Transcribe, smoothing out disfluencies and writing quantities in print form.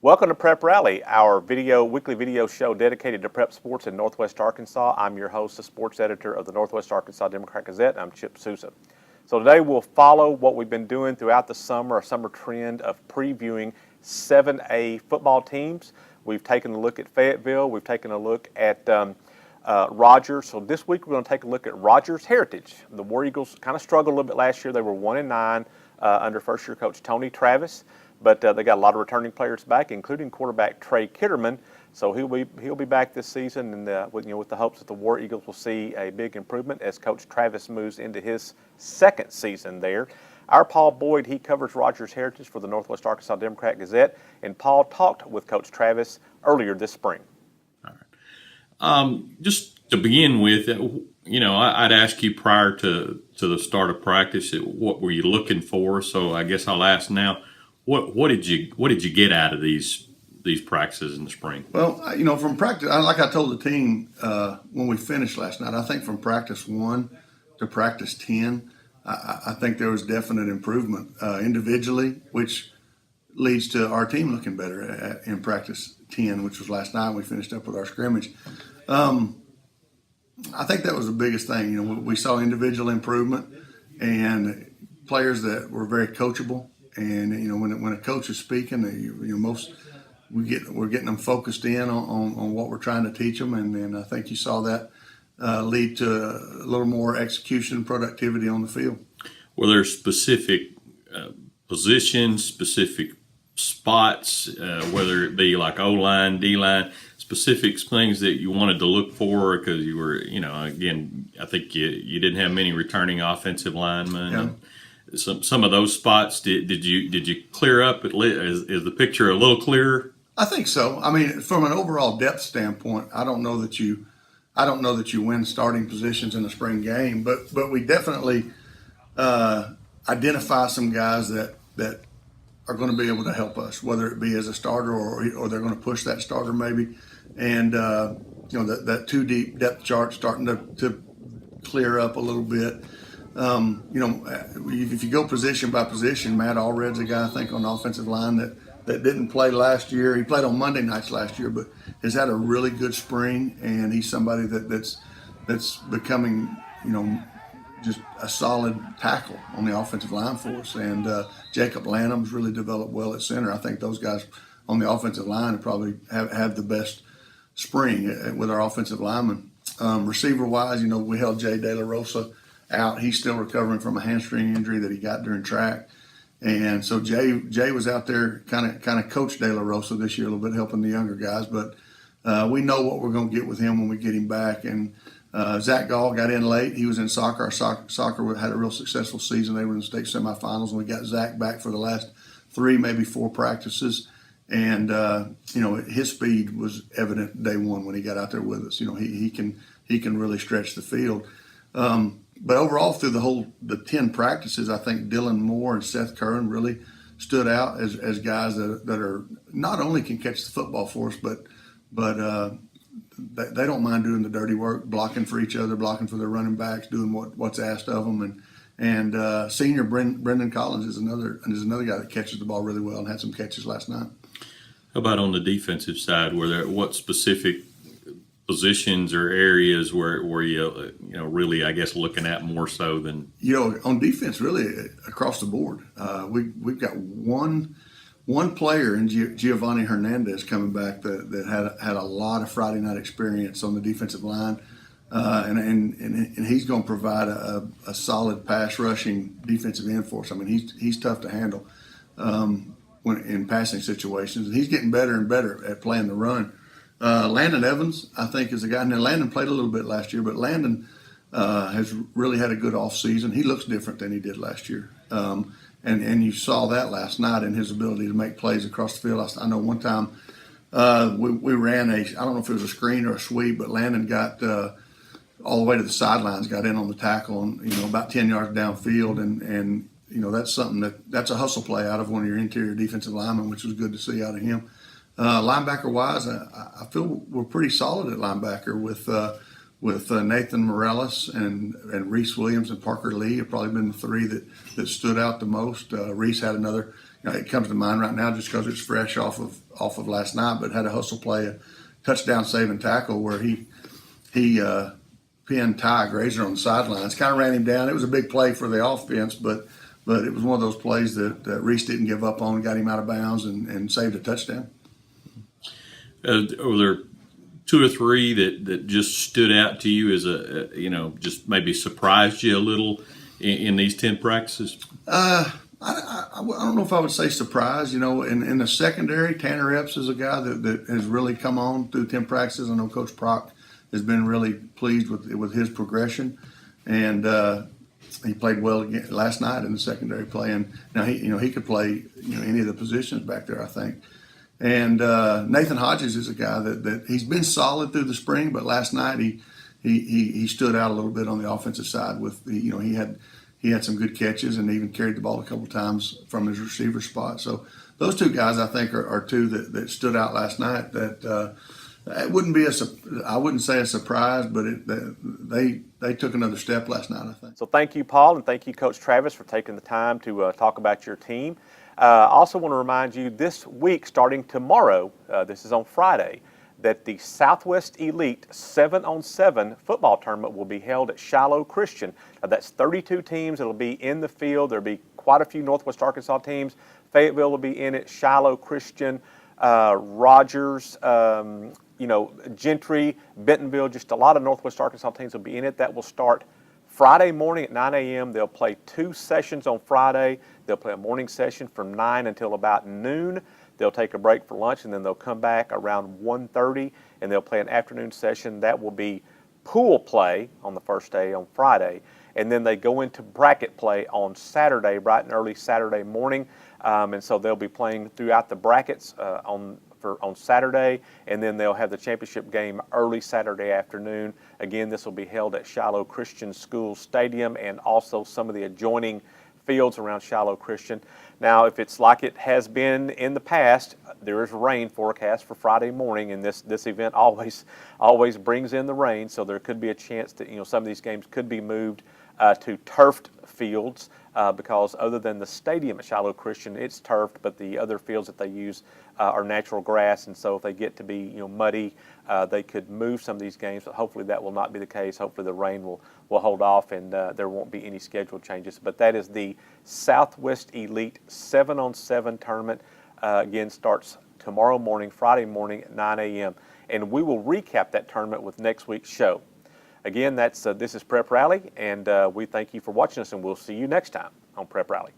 Welcome to Prep Rally, our weekly video show dedicated to prep sports in Northwest Arkansas. I'm your host, the sports editor of the Northwest Arkansas Democrat-Gazette. I'm Chip Sousa. So today we'll follow what we've been doing throughout the summer, a summer trend of previewing 7A football teams. We've taken a look at Fayetteville. We've taken a look at Rogers. So this week we're going to take a look at Rogers Heritage. The War Eagles kind of struggled a little bit last year. They were 1-9 under first-year coach Tony Travis. But they got a lot of returning players back, including quarterback Trey Kitterman. So he'll be back this season, and with the hopes that the War Eagles will see a big improvement as Coach Travis moves into his second season there. Our Paul Boyd, he covers Rogers Heritage for the Northwest Arkansas Democrat-Gazette, and Paul talked with Coach Travis earlier this spring. All right. Just to begin with, I'd ask you prior to the start of practice, what were you looking for? So I guess I'll ask now. What did you get out of these practices in the spring? Well, from practice, like I told the team when we finished last night, I think from practice 1 to practice 10, I think there was definite improvement individually, which leads to our team looking better in practice 10, which was last night. We finished up with our scrimmage. I think that was the biggest thing. We saw individual improvement and players that were very coachable. And when a coach is speaking, we're getting them focused in on what we're trying to teach them, and I think you saw that lead to a little more execution and productivity on the field. Were there specific positions, specific spots, whether it be like O-line, D-line, specific things that you wanted to look for because you were, again, I think you didn't have many returning offensive linemen. Yeah. And some of those spots, did you clear up? Is the picture a little clearer? I think so. I mean, from an overall depth standpoint, I don't know that you win starting positions in a spring game, but we definitely identify some guys that are going to be able to help us, whether it be as a starter or they're going to push that starter maybe, and that 2-deep depth chart starting to clear up a little bit. If you go position by position, Matt Allred's a guy I think on the offensive line that didn't play last year. He played on Monday nights last year, but has had a really good spring, and he's somebody that's becoming just a solid tackle on the offensive line for us. And Jacob Lanham's really developed well at center. I think those guys on the offensive line probably have the best spring with our offensive linemen. Receiver wise, we held Jay De La Rosa out. He's still recovering from a hamstring injury that he got during track, and so Jay was out there kind of coached De La Rosa this year a little bit, helping the younger guys. But we know what we're going to get with him when we get him back. And Zach Gall got in late. He was in soccer. Our soccer had a real successful season. They were in the state semifinals, and we got Zach back for the last 3, maybe 4 practices. And his speed was evident day one when he got out there with us. He can really stretch the field. But overall, through the 10 practices, I think Dylan Moore and Seth Curran really stood out as guys that are not only can catch the football for us, but they don't mind doing the dirty work, blocking for each other, blocking for their running backs, doing what's asked of them. And senior Brendan Collins is another guy that catches the ball really well and had some catches last night. How about on the defensive side? What specific positions or areas where you really, I guess, looking at more so than on defense, really across the board. We've got one player in Giovanni Hernandez coming back that had a lot of Friday night experience on the defensive line, and he's going to provide a solid pass rushing defensive end for us. I mean, he's tough to handle when in passing situations, and he's getting better and better at playing the run. Landon Evans, I think, is a guy. Now, Landon played a little bit last year, but Landon has really had a good off season. He looks different than he did last year, and you saw that last night in his ability to make plays across the field. I know one time we ran I don't know if it was a screen or a sweep, but Landon got all the way to the sidelines, got in on the tackle, and about 10 yards downfield, and that's something that's a hustle play out of one of your interior defensive linemen, which was good to see out of him. Linebacker-wise, I feel we're pretty solid at linebacker with Nathan Morales and Reese Williams and Parker Lee have probably been the 3 that stood out the most. Reese had another. It comes to mind right now just because it's fresh off off of last night, but had a hustle play, a touchdown saving tackle where he pinned Ty Grazer on the sidelines, kind of ran him down. It was a big play for the offense, but it was one of those plays that Reese didn't give up on, got him out of bounds and saved a touchdown. Were there two or three that just stood out to you as just maybe surprised you a little in these 10 practices? I don't know if I would say surprise. In the secondary, Tanner Epps is a guy that has really come on through 10 practices. I know Coach Prock has been really pleased with his progression, and he played well again last night in the secondary play. And now he could play any of the positions back there, I think. And Nathan Hodges is a guy that he's been solid through the spring, but last night he stood out a little bit on the offensive side with he had some good catches and even carried the ball a couple times from his receiver spot. So those two guys, I think, are two that stood out last night. That it wouldn't be I wouldn't say a surprise, but they took another step last night, I think. So thank you, Paul, and thank you, Coach Travis, for taking the time to talk about your team. I also want to remind you this week, starting tomorrow, this is on Friday, that the Southwest Elite 7-on-7 football tournament will be held at Shiloh Christian. Now, that's 32 teams that will be in the field. There will be quite a few Northwest Arkansas teams. Fayetteville will be in it, Shiloh Christian, Rogers, Gentry, Bentonville, just a lot of Northwest Arkansas teams will be in it. That will start Friday morning at 9 a.m. They'll play 2 sessions on Friday. They'll play a morning session from 9 until about noon. They'll take a break for lunch, and then they'll come back around 1:30, and they'll play an afternoon session. That will be pool play on the first day on Friday, and then they go into bracket play on Saturday, bright and early Saturday morning, and so they'll be playing throughout the brackets on Saturday, and then they'll have the championship game early Saturday afternoon. Again, this will be held at Shiloh Christian School Stadium and also some of the adjoining fields around Shiloh Christian. Now, if it's like it has been in the past, there is rain forecast for Friday morning, and this event always brings in the rain, so there could be a chance that some of these games could be moved to turfed fields because other than the stadium at Shiloh Christian, it's turfed, but the other fields that they use are natural grass, and so if they get to be muddy, they could move some of these games, but hopefully that will not be the case. Hopefully the rain will hold off and there won't be any scheduled changes. But that is the Southwest Elite 7-on-7 tournament. Again, starts tomorrow morning, Friday morning at 9 a.m. And we will recap that tournament with next week's show. Again, this is Prep Rally, and we thank you for watching us, and we'll see you next time on Prep Rally.